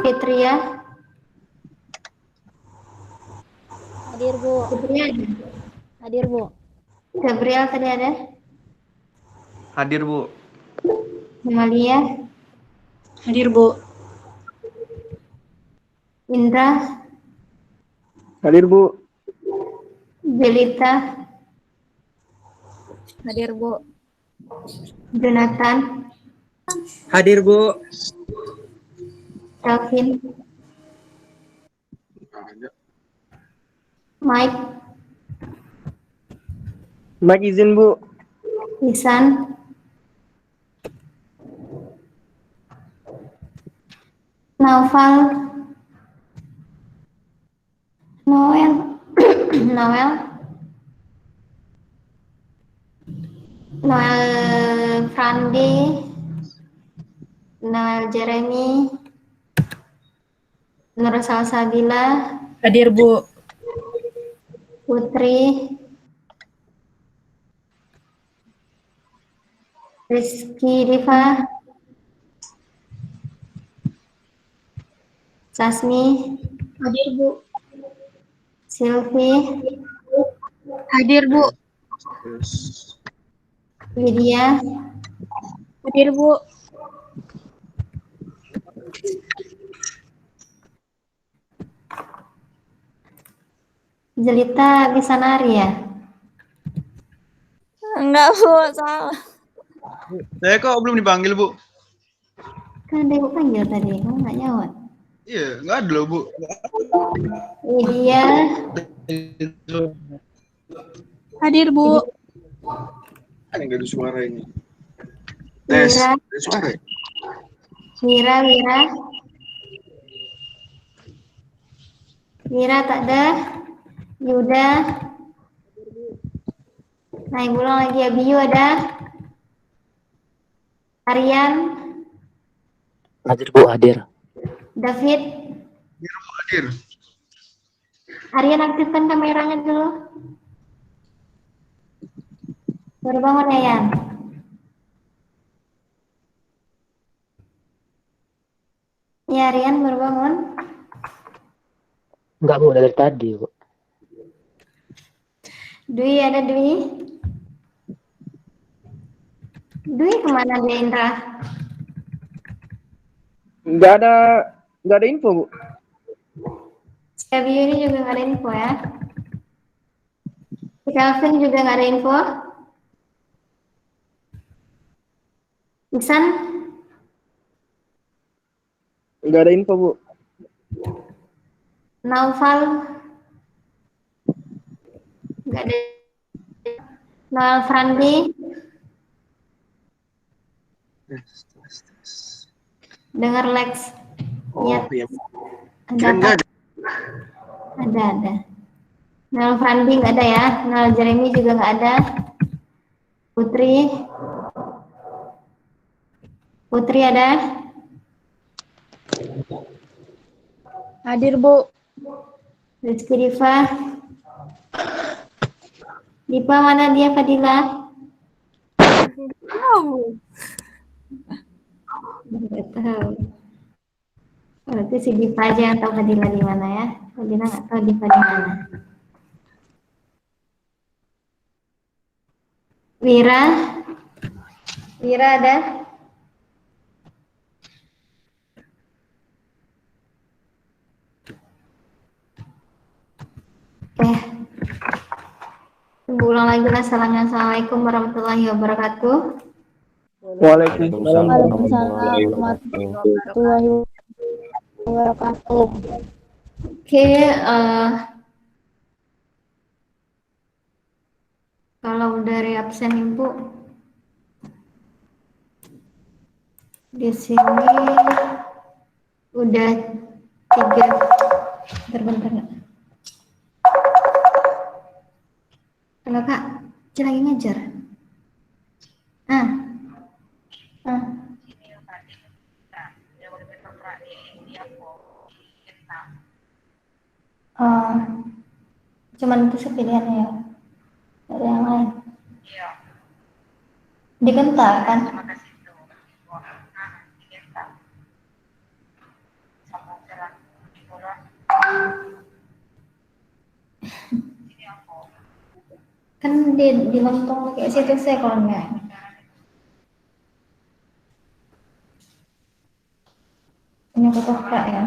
Fitria. Hadir, Bu. Fitria ada? Hadir, Bu. Gabriel tadi ada? Hadir, Bu. Amalia. Hadir, Bu. Indra. Hadir, Bu. Jelita. Hadir, Bu. Jonathan. Hadir, Bu. Calvin. Mike. Mike izin, Bu. Isan. Naufal. Noel. Noel. Noel Frandi. Noel Jeremy. Nur Salsabila. Hadir, Bu. Putri. Rizky Diva. Sasmi. Hadir, Bu. Silvi. Hadir, Bu. Lydia. Hadir, Bu. Jelita bisa nari ya? Enggak, Bu. Salah. Saya kok belum dipanggil, Bu? Kan ada ibu panggil tadi, kamu nggak jawab. Iya, nggak ada loh, Bu. Lydia. Hadir, Bu. Kan nggak ada suara ini. Mira. Ada suara ya? Mira. Mira tak ada. Yuda. Naik ulang lagi ya. Biu ada. Aryan. Hadir, Bu, hadir. David. Hadir. Aryan aktifkan kameranya dulu. Baru bangun ya, Yan? Ya, Aryan baru bangun. Enggak, Bu, dari tadi, Bu. Dwi ada Dwi? Dwi kemana dia, Indra? Nggak ada info, Bu. Biu ini juga nggak ada info ya. Si Calvin juga nggak ada info. Isan? Nggak ada info, Bu. Naufal? Nggak ada. Noel Frandi? Dengar Lex? Oh, Iya. iya. Ada Kirain nggak ada. Ada. Noel Frandi nggak ada ya. Noel Jeremy juga nggak ada. Putri ada? Hadir, Bu. Rizky Diva? Diva mana dia, Fadila? Nggak tahu. Berarti si Diva aja yang tahu Fadila di mana ya. Fadila nggak tahu Diva di mana. Wira ada? Oke. Ulang lagi lah salamnya. Assalamualaikum warahmatullahi wabarakatuh. Waalaikumsalam. Warahmatullahi wabarakatuh. Oke, kalau dari absen Ibu di sini udah 3. Bentar. Halo Kak, Ci lagi ngajar. Cuman itu pilihannya ya, ada yang lain. Digentar kan? Kan di lontong pakai situsnya kalau enggak. Punya ketoprak ya.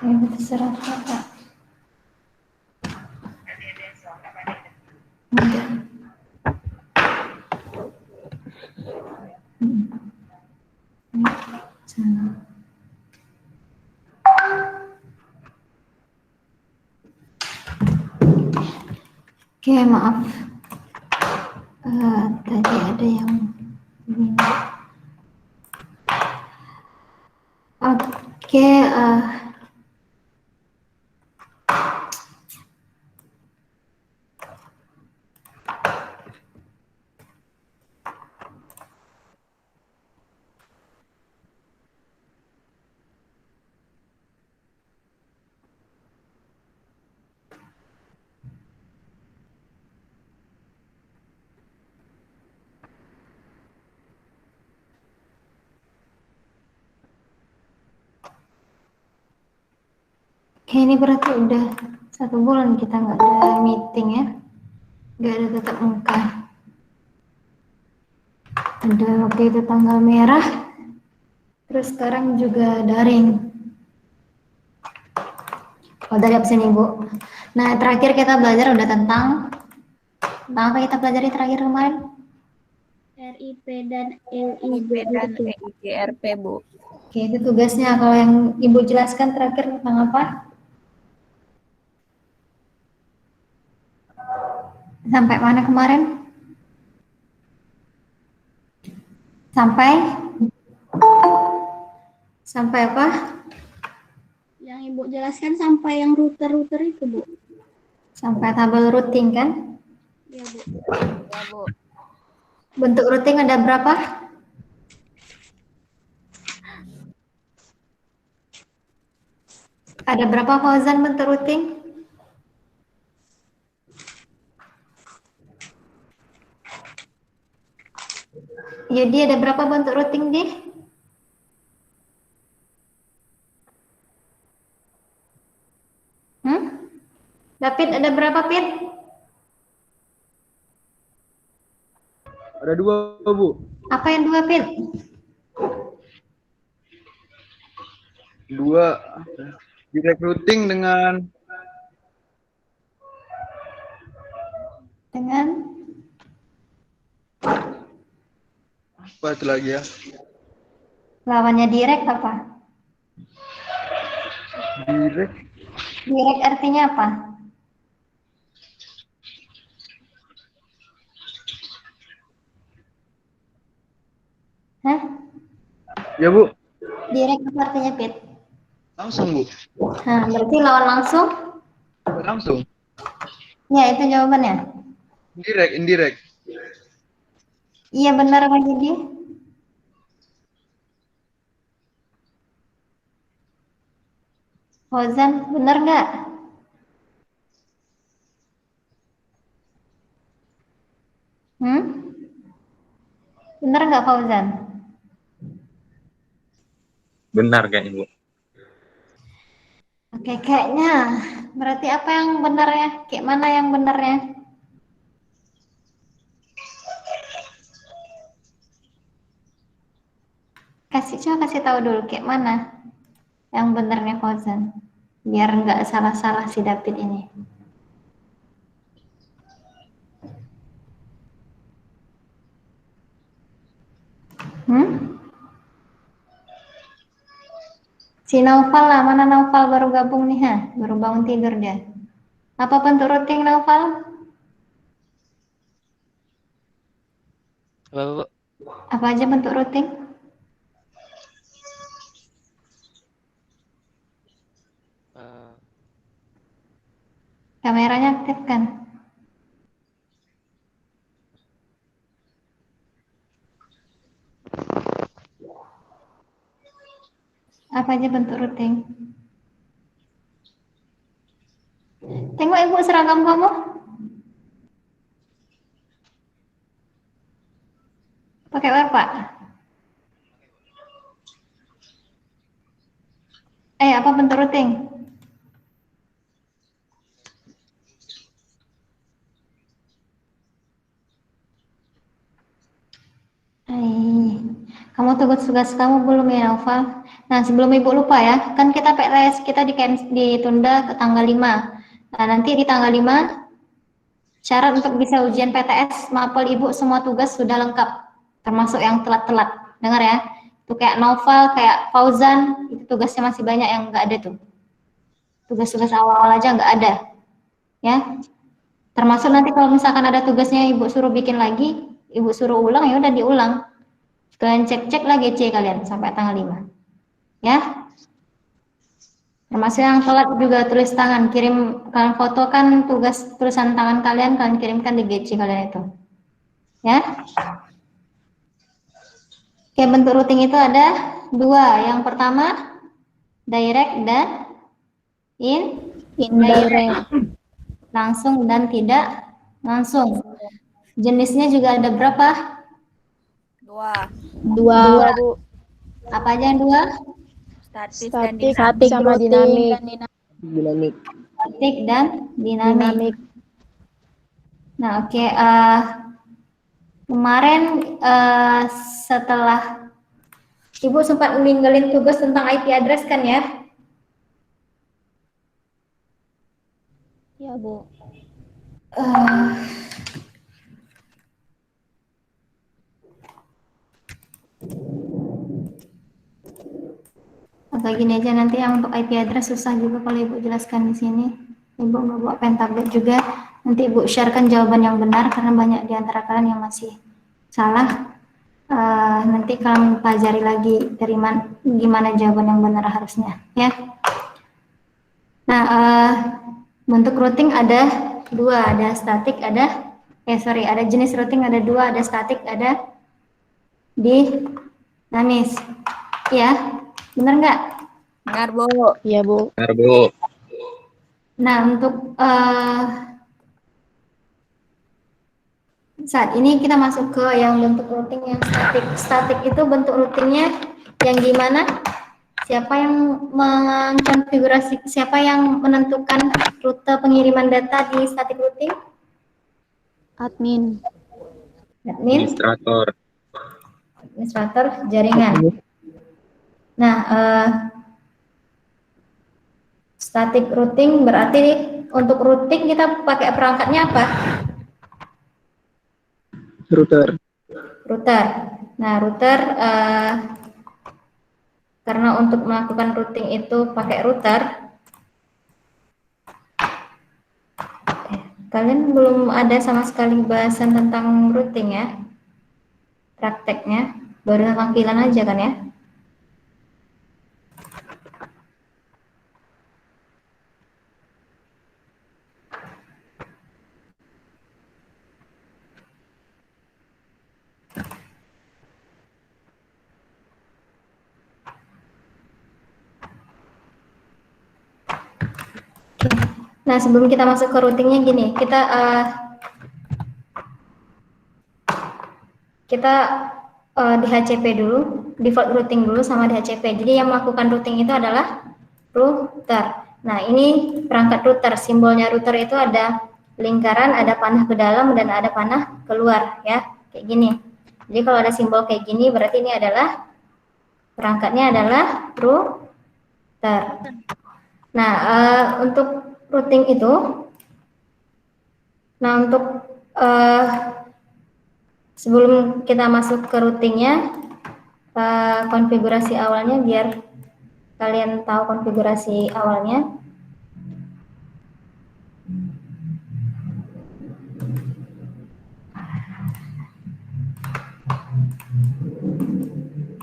Ini terserah kakak. Enggak. Sana. Oke, maaf. Tadi ada yang ini. Oke, oke, ini berarti udah 1 bulan kita nggak ada meeting ya, nggak ada tatap muka. Ada waktu itu tanggal merah, terus sekarang juga daring. Oh, dari absen Ibu. Nah, terakhir kita belajar udah tentang apa kita pelajari terakhir kemarin? RIP dan IP dan EIGRP, Bu. Oke, itu tugasnya. Kalau yang Ibu jelaskan terakhir tentang apa? Sampai mana kemarin? Sampai apa? Yang Ibu jelaskan sampai yang router-router itu, Bu. Sampai tabel routing kan? Iya, Bu. Ya, Bu. Bentuk routing ada berapa? Ada berapa Fauzan bentuk routing? Jadi ada berapa bentuk routing di? David ada berapa Pit? Ada 2, Bu. Apa yang 2 Pit? 2 direct routing dengan apa itu lagi ya? Lawannya direct apa? Direct Direct artinya apa? Hah? ya, Bu. Direct apa artinya Pit? Langsung, Bu. Nah, berarti lawan langsung? Langsung. Ya, itu jawabannya. Indirect. Iya benar Pak Jadi. Fauzan, benar nggak? Benar nggak Fauzan? Benar kayaknya, Bu. Oke, kayaknya. Berarti apa yang benar ya? Kayak mana yang benarnya? Coba kasih tahu dulu kayak mana yang benarnya Fauzan. Biar nggak salah-salah si David ini. Si Naufal lah, mana Naufal baru gabung nih ha? Baru bangun tidur dia. Apa bentuk routing Naufal? Apa, Bu? Apa aja bentuk routing? Kameranya aktifkan. Apa aja bentuk routing? Tengok Ibu seragam kamu. Pakai apa? Apa bentuk routing? Kamu tugas-tugas kamu belum ya, Naufal? Nah, sebelum Ibu lupa ya, kan kita PLS kita ditunda ke tanggal 5. Nah, nanti di tanggal 5 syarat untuk bisa ujian PTS mapel Ibu semua tugas sudah lengkap, termasuk yang telat-telat. Dengar ya, itu kayak Naufal, kayak Fauzan, itu tugasnya masih banyak yang nggak ada tuh. Tugas-tugas awal-awal aja nggak ada, ya. Termasuk nanti kalau misalkan ada tugasnya Ibu suruh bikin lagi, Ibu suruh ulang, ya udah diulang. Kalian cek-cek lagi GC kalian sampai tanggal 5. Ya. Termasuk yang telat juga tulis tangan, kirim kalian fotokan tugas tulisan tangan kalian kirimkan di GC kalian itu. Ya. Oke, bentuk routing itu ada 2. Yang pertama direct dan indirect. Langsung dan tidak langsung. Jenisnya juga ada berapa? 2. 2, Bu. Apa aja yang 2? Statis dan Statik sama dinamik. Dinamik. Statik dan dinamik. Nah, oke. Kemarin setelah Ibu sempat ninggalin tugas tentang IP address kan ya? Ya, Bu. Atau gini aja, nanti yang untuk IP address susah juga kalau Ibu jelaskan di sini. Ibu nggak bawa pen tablet juga. Nanti Ibu sharekan jawaban yang benar karena banyak di antara kalian yang masih salah. Nanti kalian pelajari lagi dari gimana jawaban yang benar harusnya, ya. Nah, bentuk routing ada 2, ada statik, ada jenis routing ada 2, ada statik, ada dinamis. Ya, benar nggak? Benar, Bu. Iya, Bu. Benar, Bu. Nah, untuk saat ini kita masuk ke yang bentuk routing yang statik. Statik itu bentuk routingnya yang gimana? Siapa yang mengkonfigurasi, siapa yang menentukan rute pengiriman data di static routing? Admin. Admin, administrator jaringan. Nah, static routing berarti untuk routing kita pakai perangkatnya apa? Router. Nah, router karena untuk melakukan routing itu pakai router. Kalian belum ada sama sekali bahasan tentang routing ya? Prakteknya baru tampilan aja kan ya? Nah, sebelum kita masuk ke routingnya gini, kita di HCP dulu, default routing dulu sama di HCP. Jadi yang melakukan routing itu adalah router. Nah, ini perangkat router. Simbolnya router itu ada lingkaran, ada panah ke dalam dan ada panah keluar ya, kayak gini. Jadi kalau ada simbol kayak gini berarti ini adalah perangkatnya adalah router. Nah, untuk routing itu, nah untuk sebelum kita masuk ke routingnya, konfigurasi awalnya biar kalian tahu konfigurasi awalnya.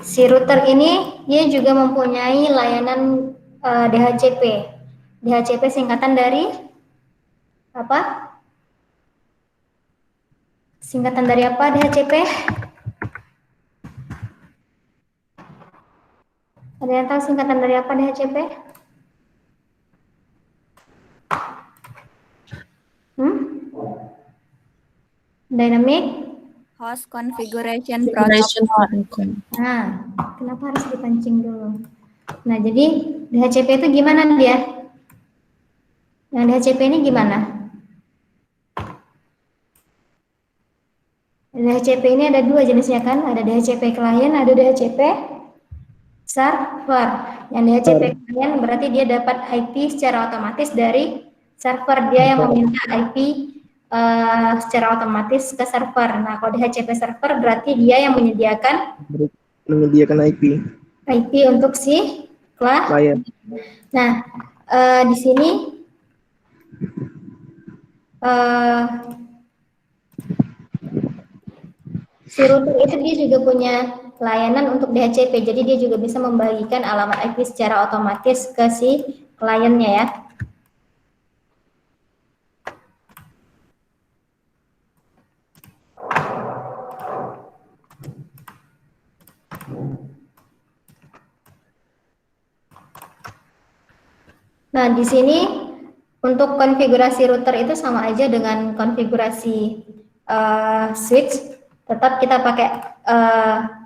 Si router ini dia juga mempunyai layanan DHCP. DHCP singkatan dari apa? Singkatan dari apa DHCP? Ada yang tahu singkatan dari apa DHCP? Dynamic Host Configuration Protocol. Nah, kenapa harus dipancing dulu? Nah, jadi DHCP itu gimana dia? Yang DHCP ini gimana? DHCP ini ada dua jenisnya kan, ada DHCP klien, ada DHCP server. Yang DHCP klien berarti dia dapat IP secara otomatis dari server, dia yang meminta IP secara otomatis ke server. Nah, kalau DHCP server berarti dia yang menyediakan IP untuk si klien. Nah, di sini si router itu dia juga punya layanan untuk DHCP, jadi dia juga bisa membagikan alamat IP secara otomatis ke si kliennya ya. Nah, di sini untuk konfigurasi router itu sama aja dengan konfigurasi switch, tetap kita pakai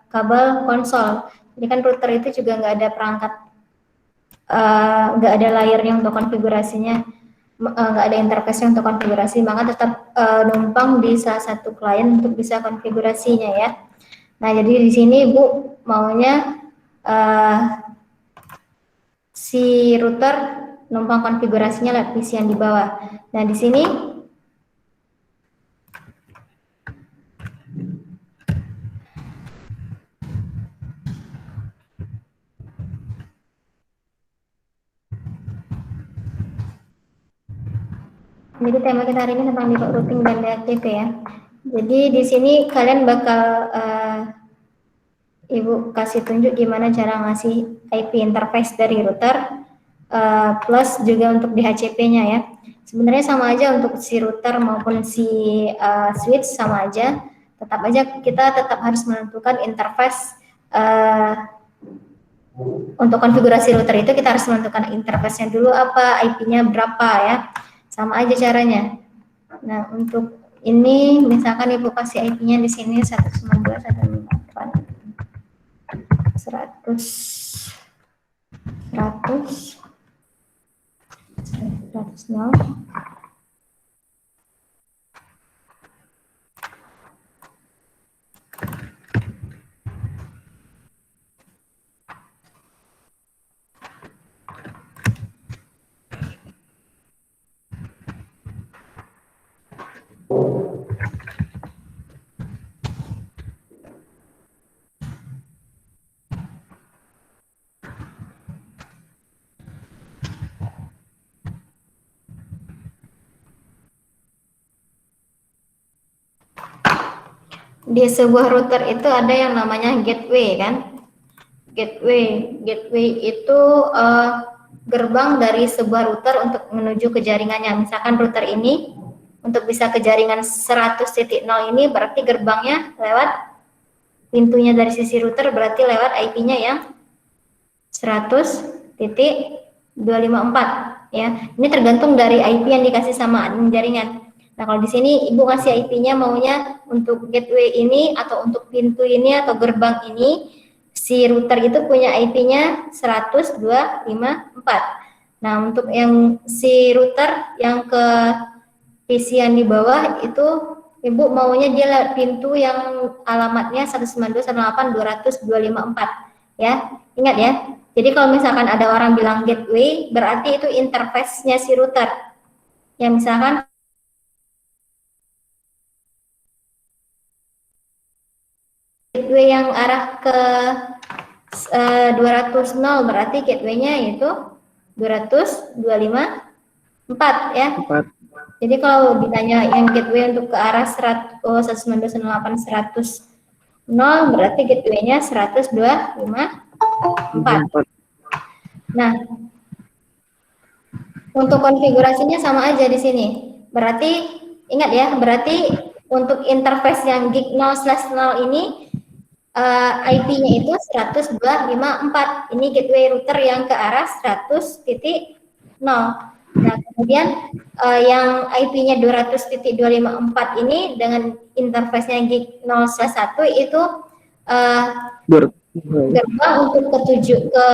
kabel konsol. Jadi kan router itu juga nggak ada perangkat, nggak ada layarnya untuk konfigurasinya, nggak ada interface untuk konfigurasi, maka tetap numpang di salah satu klien untuk bisa konfigurasinya ya. Nah, jadi di sini Bu maunya si router numpang konfigurasinya lewat PC yang di bawah. Nah, di sini jadi tema kita hari ini tentang default routing dan DHCP ya. Jadi di sini kalian bakal Ibu kasih tunjuk gimana cara ngasih IP interface dari router plus juga untuk DHCP-nya ya. Sebenarnya sama aja untuk si router maupun si switch sama aja. Tetap aja kita tetap harus menentukan interface untuk konfigurasi router itu kita harus menentukan interface-nya dulu apa, IP-nya berapa ya. Sama aja caranya. Nah, untuk ini misalkan Ibu kasih IP-nya di sini 192.168 100 Di sebuah router itu ada yang namanya gateway kan. Gateway itu gerbang dari sebuah router untuk menuju ke jaringannya. Misalkan router ini untuk bisa ke jaringan 100.0 ini berarti gerbangnya lewat pintunya dari sisi router berarti lewat IP-nya yang 100.254 ya. Ini tergantung dari IP yang dikasih sama admin jaringan. Nah, kalau di sini Ibu ngasih IP-nya maunya untuk gateway ini atau untuk pintu ini atau gerbang ini, si router itu punya IP-nya 100.254. Nah, untuk yang si router yang ke PC yang di bawah itu Ibu maunya dia lewat pintu yang alamatnya 192.168.254 ya. Ingat ya. Jadi kalau misalkan ada orang bilang gateway berarti itu interface-nya si router. Ya misalkan gateway yang arah ke 200.0 berarti gateway-nya itu 200.254 ya. 4. Jadi kalau ditanya yang gateway untuk ke arah 192.168.100 berarti gateway-nya 100.254. Nah, untuk konfigurasinya sama aja di sini. Berarti ingat ya, berarti untuk interface yang gig 0/0 ini IP-nya itu 102.54. Ini gateway router yang ke arah 100.0. Nah, kemudian yang IP-nya 200.254 ini dengan interface-nya gig 0/1 itu gerbang untuk ke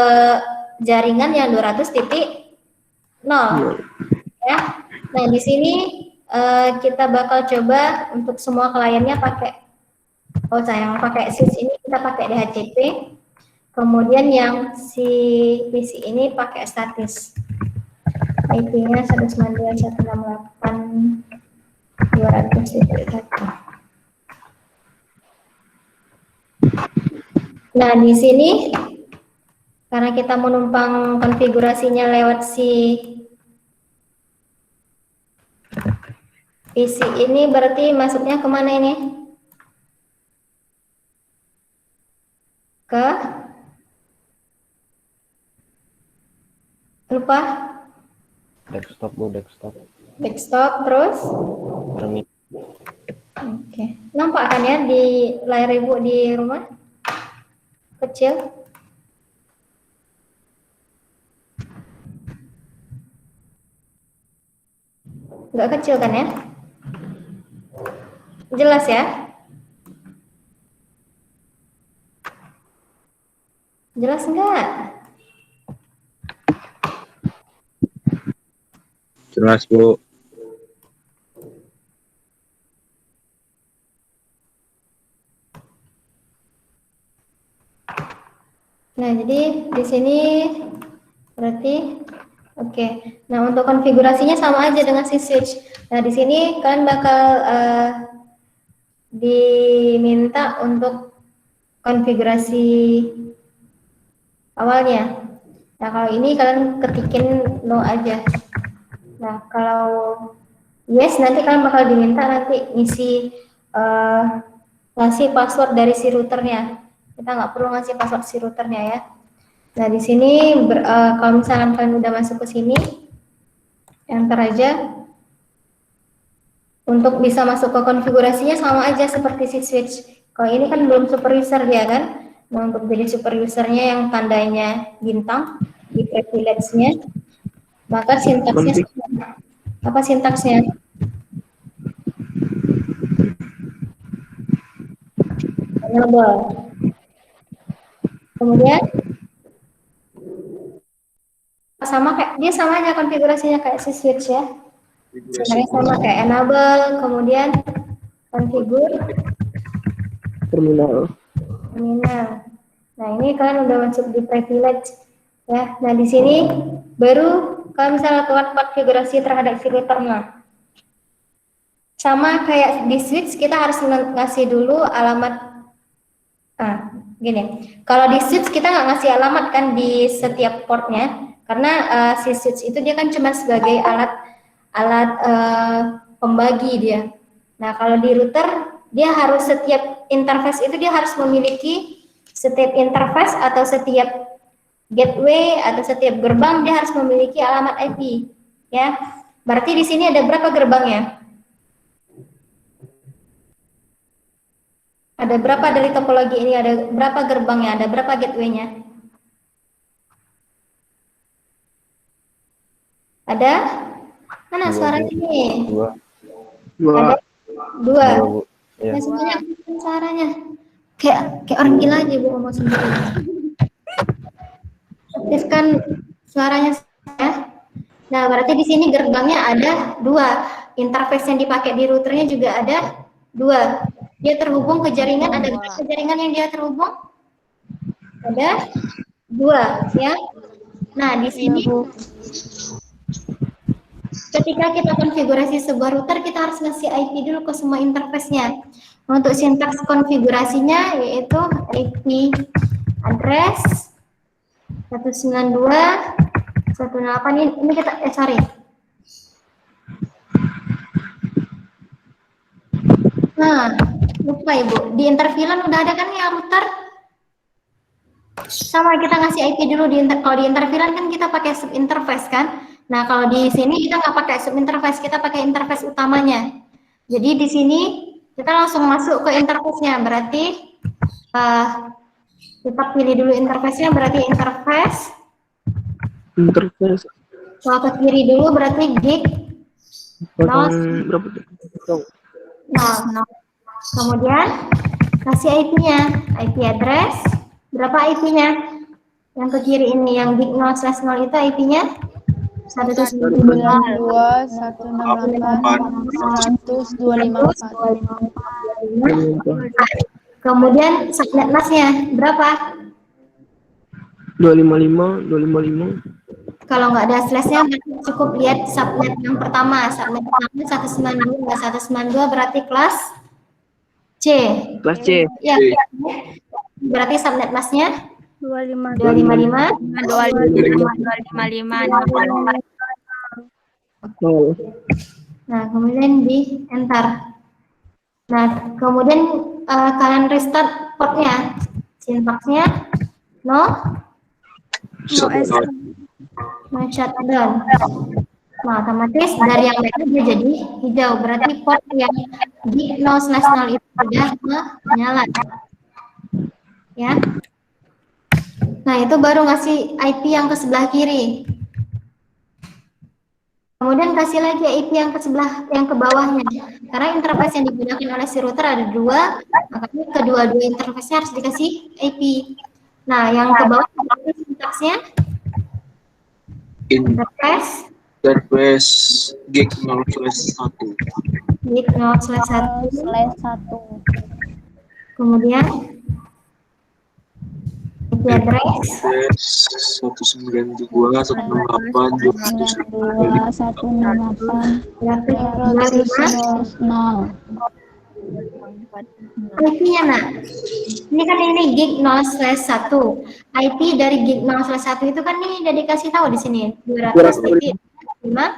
jaringan yang 200.0 ya. Nah, di sini kita bakal coba untuk semua kliennya pakai Oh, sayang, pakai switch ini kita pakai DHCP. Kemudian yang si PC ini pakai statis. IP-nya 192.168.200.1. Nah, di sini karena kita menumpang konfigurasinya lewat si PC ini, berarti masuknya kemana ini? Ke lupa? Desktop, Bu, desktop. Desktop terus? Terminal. Oke. Nampak kan ya di layar Ibu di rumah? Kecil? Nggak kecil kan ya? Jelas ya? Jelas nggak? Jelas, Bu. Nah, jadi di sini berarti oke. Nah, untuk konfigurasinya sama aja dengan si switch. Nah, di sini kalian bakal diminta untuk konfigurasi awalnya. Nah, kalau ini kalian ketikin no aja. Nah, kalau yes, nanti kalian bakal diminta nanti ngisi ngasih password dari si routernya. Kita nggak perlu ngasih password si routernya ya. Nah, di sini kalau misalkan kalian udah masuk ke sini, enter aja. Untuk bisa masuk ke konfigurasinya sama aja seperti si switch. Kalau ini kan belum super user dia kan. Nah, untuk jadi super usernya yang tandanya bintang di privilege-nya, maka sintaksnya apa sintaksnya? Enable. Kemudian sama kayak dia sama aja konfigurasinya kayak si switch ya. Sebenarnya sama kayak enable, kemudian configure Terminal. terminal. Nah, ini kalian udah masuk di privilege ya. Nah, di sini baru kalau misalnya lakukan konfigurasi terhadap si routernya. Sama kayak di switch kita harus ngasih dulu alamat. Gini. Kalau di switch kita nggak ngasih alamat kan di setiap portnya, karena si switch itu dia kan cuma sebagai alat pembagi dia. Nah, kalau di router dia harus setiap interface itu dia harus memiliki setiap interface atau setiap gateway atau setiap gerbang dia harus memiliki alamat IP ya. Berarti di sini ada berapa gerbangnya? Ada berapa dari topologi ini? Ada berapa gerbangnya? Ada berapa gateway-nya? Ada? Mana suaranya ini? Dua. Dua. Ya. Nah, sebenarnya suaranya kayak orang gila aja Bu ngomong sendiri. Aktifkan suaranya ya. Nah, berarti di sini gerbangnya ada dua. Interface yang dipakai di routernya juga ada dua. Dia terhubung ke jaringan, ada berapa jaringan yang dia terhubung? Ada dua ya. Nah, di sini ketika kita konfigurasi sebuah router, kita harus ngasih IP dulu ke semua interface-nya. Untuk sintaks konfigurasinya yaitu IP address 192.168 ini kita sorry. Nah, lupa Ibu, di intervilan udah ada kan ya router? Sama kita ngasih IP dulu kalau di intervilan kan kita pakai sub interface kan? Nah, kalau di sini kita nggak pakai sub interface, kita pakai interface utamanya. Jadi di sini kita langsung masuk ke interface-nya, berarti kita pilih dulu interface-nya, berarti interface. Kalau ke kiri dulu berarti gig. Berapa? Nah, kemudian kasih IP-nya, IP address. Berapa IP-nya? Yang ke kiri ini, yang gig 0/0 itu IP-nya 192.168.124. Kemudian subnet masnya berapa? 255. Kalau nggak ada slashnya cukup lihat subnet yang pertama. Subnet pertama 192, 192 berarti kelas C. Kelas C. Ya, berarti subnet masnya 255. 255. 255. Nol. Nah, kemudian di enter. Nah, kemudian kalian restart portnya. Sintaksnya no shutdown. Nah, otomatis dari yang merah dia jadi hijau. Berarti port yang di 0/0 itu sudah menyala. Ya. Nah, itu baru ngasih IP yang ke sebelah kiri. Kemudian kasih lagi IP yang ke sebelah, yang ke bawahnya. Karena interface yang digunakan oleh si router ada dua, makanya kedua-dua interface-nya harus dikasih IP. Nah, yang ke bawah sintaksnya interface gig 0/1. gig 0/1. Kemudian IP address 192, 168, 168. IP-nya nak. Ini kan ini gig 0/1. IP dari gig 0/1 itu kan nih udah dikasih tahu di sini 200.5.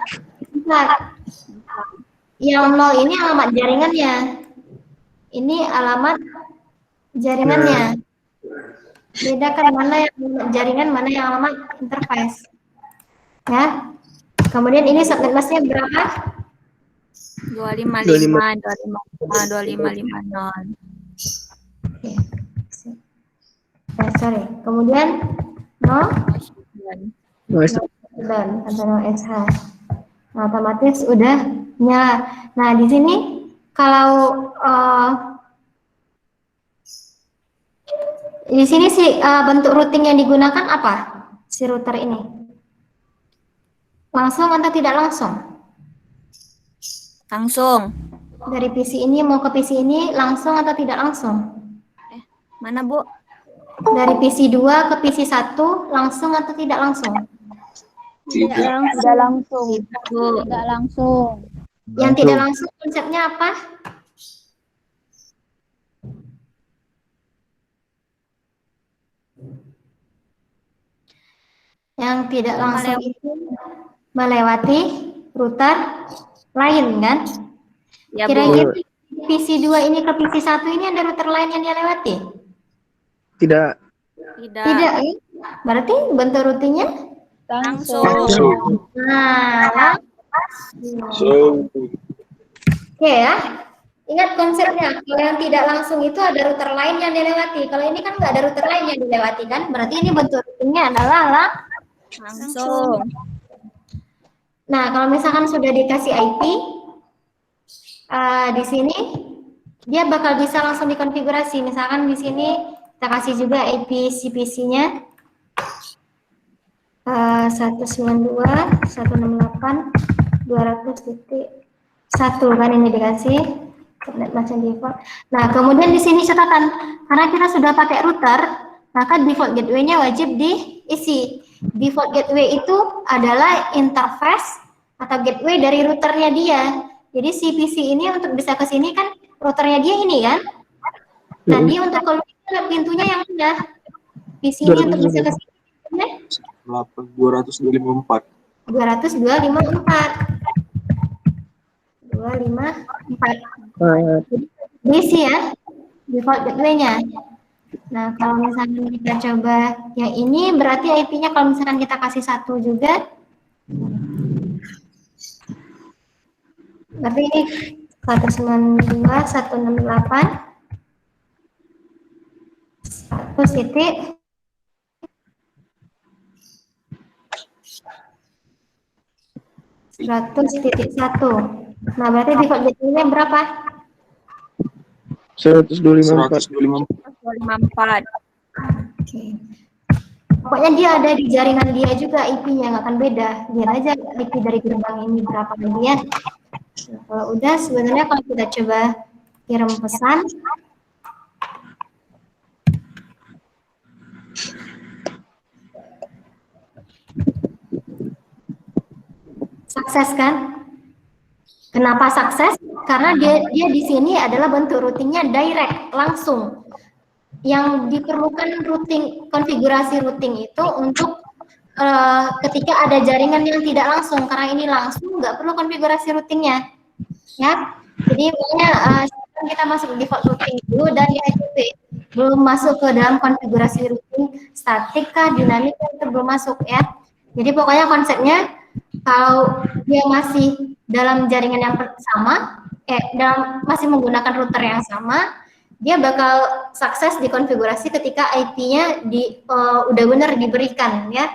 Yang 0 ini alamat jaringannya. Ini alamat jaringannya. Bedakan mana yang alamat jaringan, mana yang alamat interface. Ya. Kemudian ini subnet masnya berapa? 255, 2550. Oke. Sorry. Kemudian no dan atau no SH. Nah, otomatis udah nyala. Nah, di sini kalau di sini sih bentuk routing yang digunakan apa? Si router ini. Langsung atau tidak langsung? Langsung. Dari PC ini mau ke PC ini langsung atau tidak langsung? Mana, Bu? Dari PC 2 ke PC 1 langsung atau tidak langsung? Tidak langsung. Bu. Tidak langsung. Yang tidak langsung konsepnya apa? Yang tidak langsung itu melewati router lain kan? Ya, Bu. Kira-kira PC 2 ini ke PC 1 ini ada router lain yang dia lewati? Tidak. Tidak, ya? Berarti bentuk routingnya? Langsung. Nah, oke ya. Ingat konsepnya, kalau yang tidak langsung itu ada router lain yang dilewati. Kalau ini kan nggak ada router lain yang dilewati kan? Berarti ini bentuk routingnya adalah Langsung. Nah, kalau misalkan sudah dikasih IP, di sini dia bakal bisa langsung dikonfigurasi. Misalkan di sini kita kasih juga IP CPC-nya 192.168.200.1 kan ini dikasih subnet macam default. Nah, kemudian di sini catatan, karena kita sudah pakai router, maka default gateway-nya wajib diisi. Default gateway itu adalah interface atau gateway dari routernya dia. Jadi si PC ini untuk bisa ke sini kan routernya dia ini kan. Nah, dia untuk keluar pintunya yang mana? PC ini untuk bisa ke sini 254. 254. Diisi ya default gateway-nya. Nah, kalau misalnya kita coba yang ini, berarti IP-nya kalau misalkan kita kasih 1 juga, berarti ini 192.168.1 100.1. Nah, berarti default gateway-nya berapa? 154. 254. Oke. Pokoknya dia ada di jaringan dia juga IP-nya, nggak akan beda. Lihat aja IP dari gerbang ini berapa kemudian. Nah, kalau udah sebenarnya kalau kita coba kirim pesan, sukses kan? Kenapa sukses? Karena dia di sini adalah bentuk routingnya direct, langsung. Yang diperlukan routing, konfigurasi routing itu untuk ketika ada jaringan yang tidak langsung, karena ini langsung nggak perlu konfigurasi routingnya, ya. Jadi makanya kita masuk default routing dulu dan DHCP, belum masuk ke dalam konfigurasi routing statik kah, dinamik itu belum masuk ya. Jadi pokoknya konsepnya kalau dia masih dalam jaringan yang sama, masih menggunakan router yang sama, dia bakal sukses dikonfigurasi ketika IP-nya udah benar diberikan ya.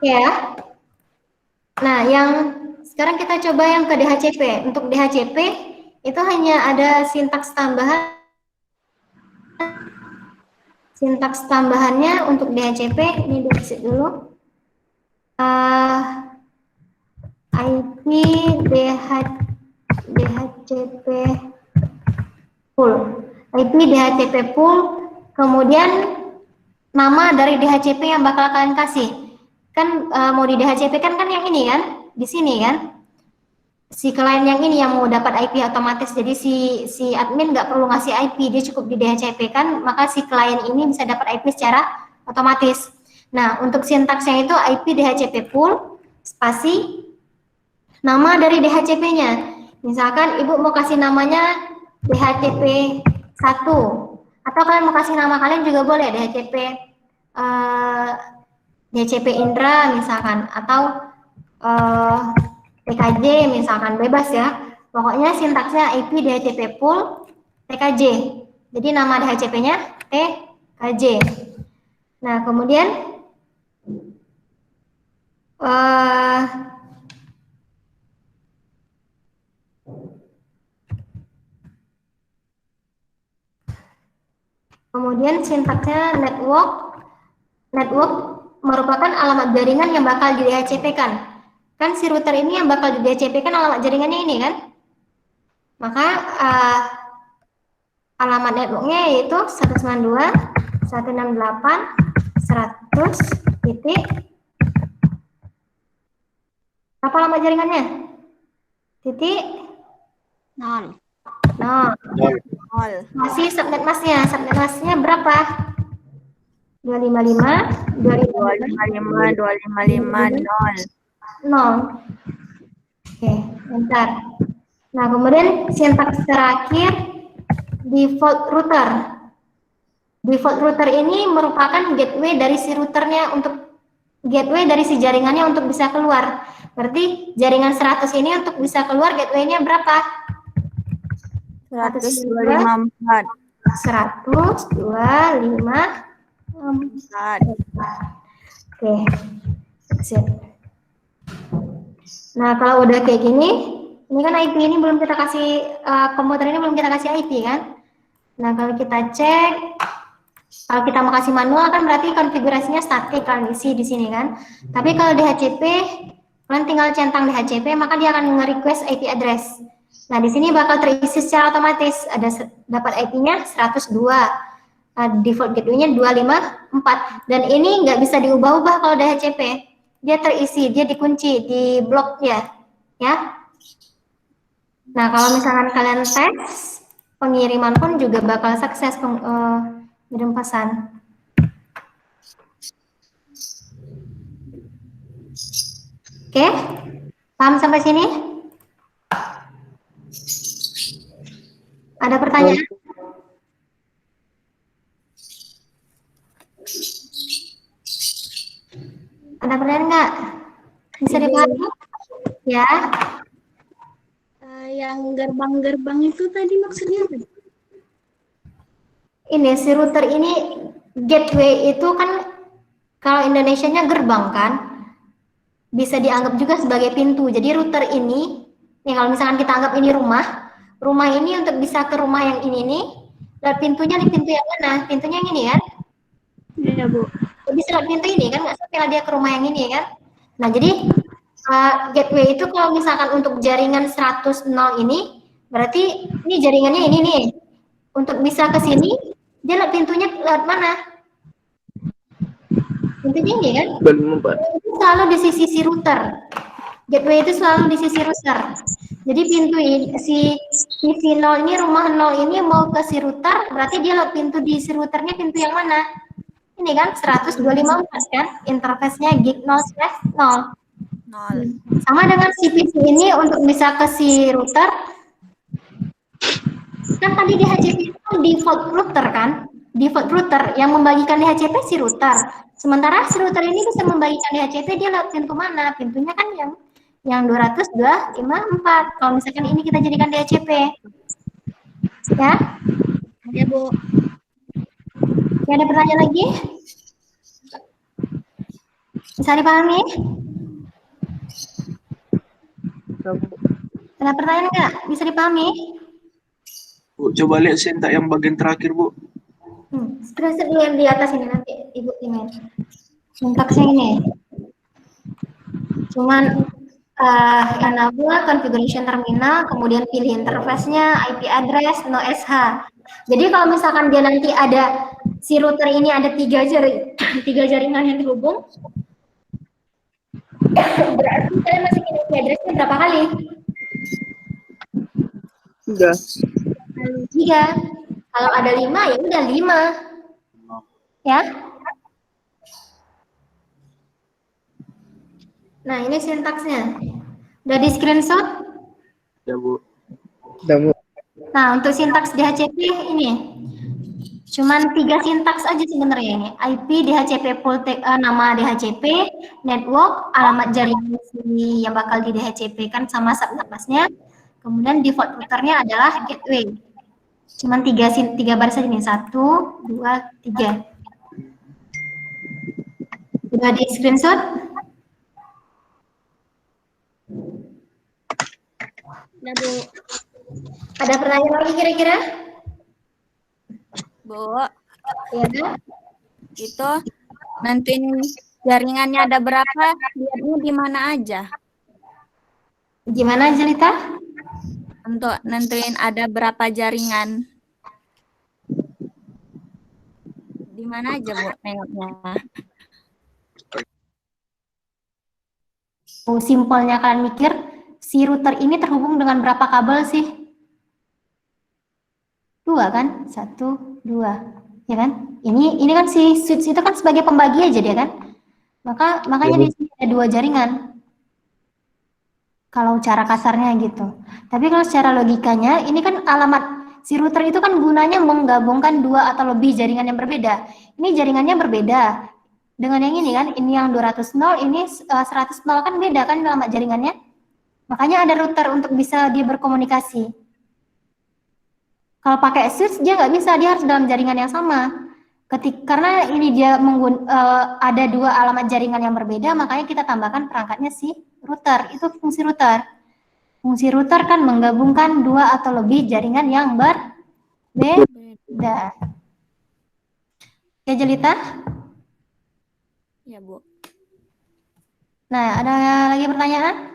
Ya. Nah, yang sekarang kita coba yang ke DHCP. Untuk DHCP itu hanya ada sintaks tambahan. Sintaks tambahannya untuk DHCP ini di dulu. IP DHCP pool. IP DHCP pool, kemudian nama dari DHCP yang bakal kalian kasih. Kan mau di DHCP kan yang ini kan, di sini kan. Si klien yang ini yang mau dapat IP otomatis, jadi si admin nggak perlu ngasih IP, dia cukup di DHCP kan, maka si klien ini bisa dapat IP secara otomatis. Nah, untuk sintaksnya itu IP DHCP pool, spasi, nama dari DHCP-nya. Misalkan ibu mau kasih namanya DHCP 1, atau kalian mau kasih nama kalian juga boleh, DHCP Indra misalkan, atau TKJ misalkan, bebas ya. Pokoknya sintaksnya IP DHCP pool TKJ. Jadi nama DHCP-nya TKJ. Nah, kemudian sintaksnya network merupakan alamat jaringan yang bakal di DHCP-kan. Kan si router ini yang bakal di DHCP-kan alamat jaringannya ini kan. Maka alamat networknya yaitu 192.168.100 titik. Apa alamat jaringannya? Titik 0. Masih subnet masnya berapa? 255, 0. Oke, bentar. Nah, kemudian sintaks terakhir default router. Default router ini merupakan gateway dari si routernya dari si jaringannya untuk bisa keluar. Berarti jaringan 100 ini untuk bisa keluar gateway-nya berapa? 124. 125.4. Oke, sip. Nah, kalau udah kayak gini, ini kan IP ini belum kita kasih, komputer ini belum kita kasih IP kan? Nah, kalau kita cek, kalau kita mau kasih manual kan berarti konfigurasinya statik, kalian isi di sini kan? Tapi kalau DHCP, kalian tinggal centang DHCP, maka dia akan nge-request IP address. Nah, di sini bakal terisi secara otomatis. Ada dapat IP-nya 102, default gateway-nya 254. Dan ini nggak bisa diubah-ubah kalau DHCP. Dia terisi, dia dikunci, di blok ya. Nah, kalau misalkan kalian tes, pengiriman pun juga bakal sukses ngirim pesan. Oke, paham sampai sini? Ada pertanyaan? Ada pertanyaan nggak? Bisa dipahami? Ya. Yang gerbang-gerbang itu tadi maksudnya apa? Ini si router ini gateway itu kan kalau Indonesianya gerbang kan, bisa dianggap juga sebagai pintu. Jadi router ini, nih kalau misalkan kita anggap ini rumah ini untuk bisa ke rumah yang ini nih, lewat pintunya di pintu yang mana? Pintunya yang ini kan? Iya, Bu. Bisa lewat pintu ini kan, nggak sampai dia ke rumah yang ini kan? Nah, jadi gateway itu kalau misalkan untuk jaringan 100 ini, berarti ini jaringannya ini nih. Untuk bisa ke sini, dia lewat pintunya lewat mana? Pintunya ini kan? 254. Itu selalu di sisi router. Gateway itu selalu di sisi router. Jadi pintu ini, sisi 0 ini, rumah 0 ini mau ke si router, berarti dia lewat pintu di si routernya pintu yang mana? Ini kan 102.54 kan, interface-nya gig 0/0. 0. Sama dengan si PC ini untuk bisa ke si router, kan tadi di HCP itu default router kan? Default router yang membagikan di HCP si router. Sementara si router ini bisa membagikan di HCP, dia lewat pintu mana? Pintunya kan yang 202.54. Kalau misalkan ini kita jadikan di HCP. Ya? Ya, Bu. Ya, ada pertanyaan lagi? Bisa dipahami? Ada pertanyaan nggak? Bisa dipahami? Bu, coba lihat sentak yang bagian terakhir, Bu. Screenshot dulu yang di atas ini, nanti Ibu ini. Sintaksnya ini. Cuman enable configuration terminal, kemudian pilih interface-nya, IP address, no SH. Jadi kalau misalkan dia nanti ada si router ini ada tiga jaringan yang terhubung, berarti saya masukin IP address-nya berapa kali? 3. 3. Kalau ada 5 ya udah 5. Ya. Nah, ini sintaksnya. Udah di screenshot? Ya, Bu. Udah, Bu. Nah, untuk sintaks DHCP ini. Cuman 3 sintaks aja sebenarnya ini. IP DHCP nama DHCP, network, alamat jaringan yang bakal di DHCP kan sama subnetmasknya. Kemudian default routernya adalah gateway. Cuman 3 baris aja nih. 1, 2, 3. Udah di screenshot? Ya, Bu. Ada pertanyaan lagi kira-kira? Bu, Iya kan? itu nentuin jaringannya ada berapa, lihatnya di mana aja. Gimana Jelita? Untuk nentuin ada berapa jaringan. Di mana aja, Bu, nengoknya? Oh, simpelnya kalian mikir, si router ini terhubung dengan berapa kabel sih? 2 kan? 1, 2. Ya kan? Ini kan si switch itu kan sebagai pembagi aja dia kan? Makanya di sini ada 2 jaringan. Kalau cara kasarnya gitu. Tapi kalau secara logikanya, ini kan alamat si router itu kan gunanya menggabungkan 2 atau lebih jaringan yang berbeda. Ini jaringannya berbeda. Dengan yang ini kan, ini yang 200.0, ini 100.0 kan beda kan alamat jaringannya. Makanya ada router untuk bisa dia berkomunikasi. Kalau pakai switch dia nggak bisa, dia harus dalam jaringan yang sama. Karena ini dia ada 2 alamat jaringan yang berbeda, makanya kita tambahkan perangkatnya si router. Itu fungsi router. Fungsi router kan menggabungkan 2 atau lebih jaringan yang berbeda. Ya Jelita? Ya, Bu. Nah, ada lagi pertanyaan?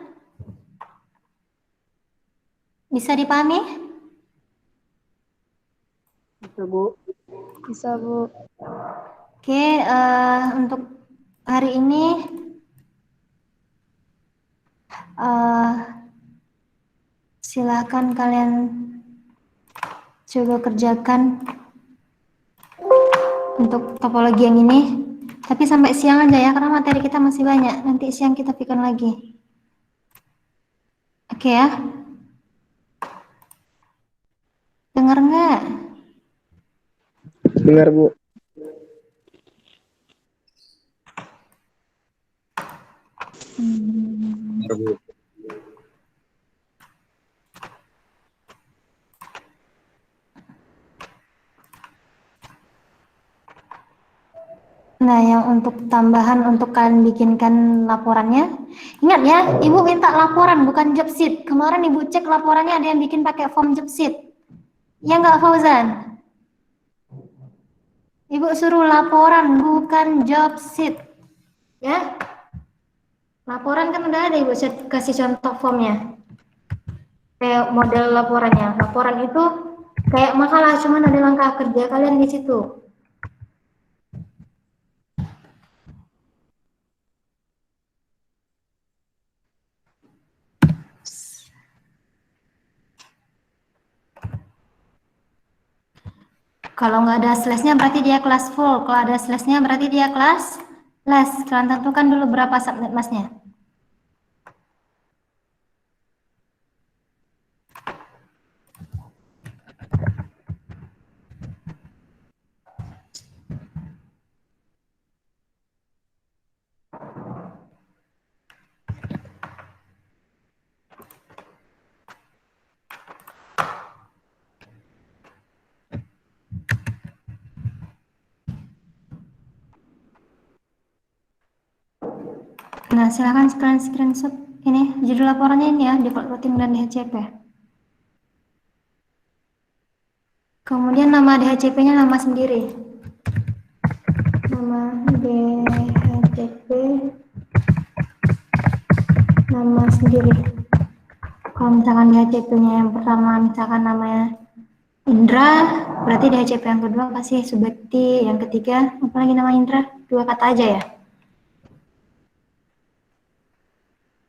Bisa dipahami? Bisa, Bu. Bisa, Bu. Oke, untuk hari ini silakan kalian coba kerjakan untuk topologi yang ini. Tapi sampai siang aja ya, karena materi kita masih banyak. Nanti siang kita pikirkan lagi. Oke ya? Dengar nggak? Dengar, Bu. Benar, Bu. Nah, yang untuk tambahan untuk kalian bikinkan laporannya, ingat ya, Ibu minta laporan bukan job sheet. Kemarin Ibu cek laporannya ada yang bikin pakai form job sheet. Ya nggak Fauzan? Ibu suruh laporan bukan job sheet. Ya? Laporan kan udah ada Ibu kasih contoh formnya. Kayak model laporannya. Laporan itu kayak makalah, cuman ada langkah kerja kalian di situ. Kalau nggak ada slashnya berarti dia kelas full. Kalau ada slashnya berarti dia kelas les. Kalian tentukan dulu berapa subnet masnya. Nah, silakan kalian screenshot ini judul laporannya ini ya, default routing dan DHCP. Kemudian nama DHCP-nya nama sendiri. Nama DHCP nama sendiri. Kalau misalkan DHCP-nya yang pertama misalkan namanya Indra, berarti DHCP yang kedua kasih Subekti, yang ketiga apa lagi nama Indra? 2 kata aja ya.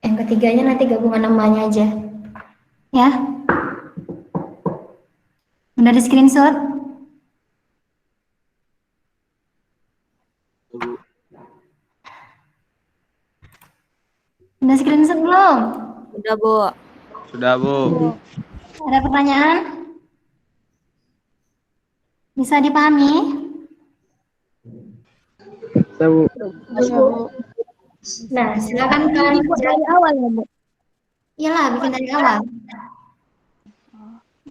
Yang ketiganya nanti gabungan namanya aja. Ya. Udah di screenshot? Udah screenshot belum? Udah, Bu. Sudah, Bu. Ada pertanyaan? Bisa dipahami? Tahu. Nah, silakan kalian Dari awal ya, Bu. Iyalah, bikin dari awal.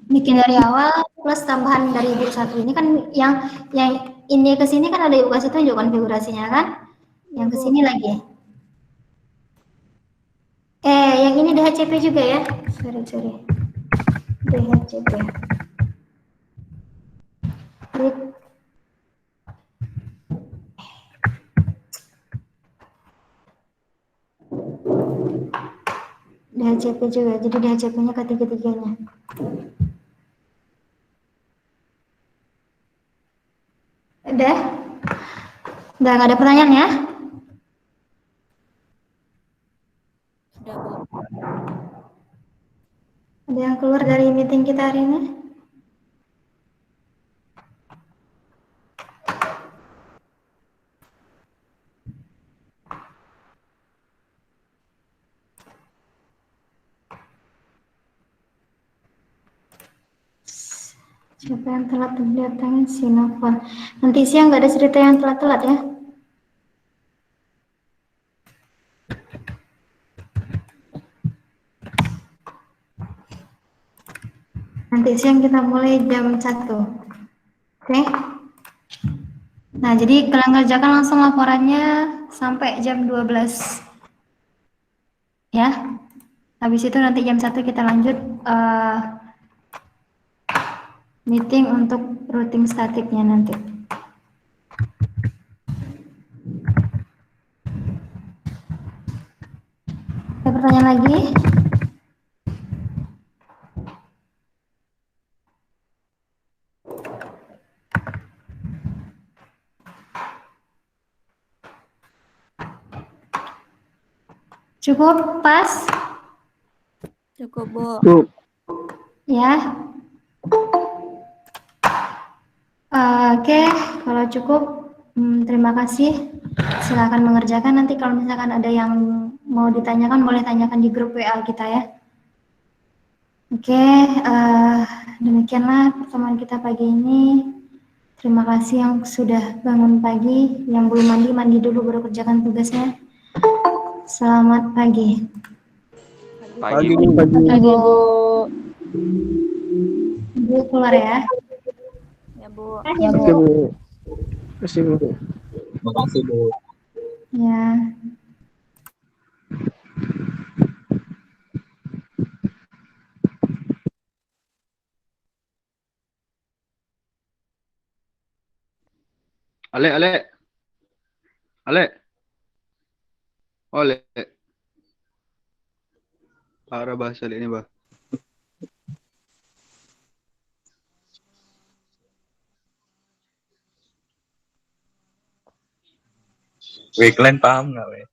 Bikin dari awal plus tambahan dari ibu satu ini kan yang ini ke sini kan ada ibu kasih tunjuk konfigurasinya kan? Yang ke sini lagi. Yang ini DHCP juga ya? Sorry. DHCP. Klik. DHCP juga, jadi DHCP-nya ketiga-tiganya. Udah? Udah nggak ada pertanyaan ya? Udah, Bu. Ada yang keluar dari meeting kita hari ini? Siapa yang telat datangin si Novel? Nanti siang nggak ada cerita yang telat-telat ya? Nanti siang kita mulai jam 1. Oke? Nah, jadi kalian kerjakan langsung laporannya sampai jam 12. Ya. Habis itu nanti jam 1 kita lanjut meeting untuk routing statiknya nanti. Ada pertanyaan lagi? Cukup pas? Cukup, Bu. Ya. Oke, kalau cukup, terima kasih. Silakan mengerjakan. Nanti kalau misalkan ada yang mau ditanyakan, boleh tanyakan di grup WA kita ya. Oke, demikianlah pertemuan kita pagi ini. Terima kasih yang sudah bangun pagi, yang belum mandi dulu baru kerjakan tugasnya. Selamat pagi. Pagi, Pagi, Bu. pagi. Ibu keluar ya. Ya, Bu. Oke, Bu. Kasih, Bu. Makasih, Bu. Ya. Ale. Oleh. Parah bahasa ini, Bah. Wih, kalian paham nggak, weh?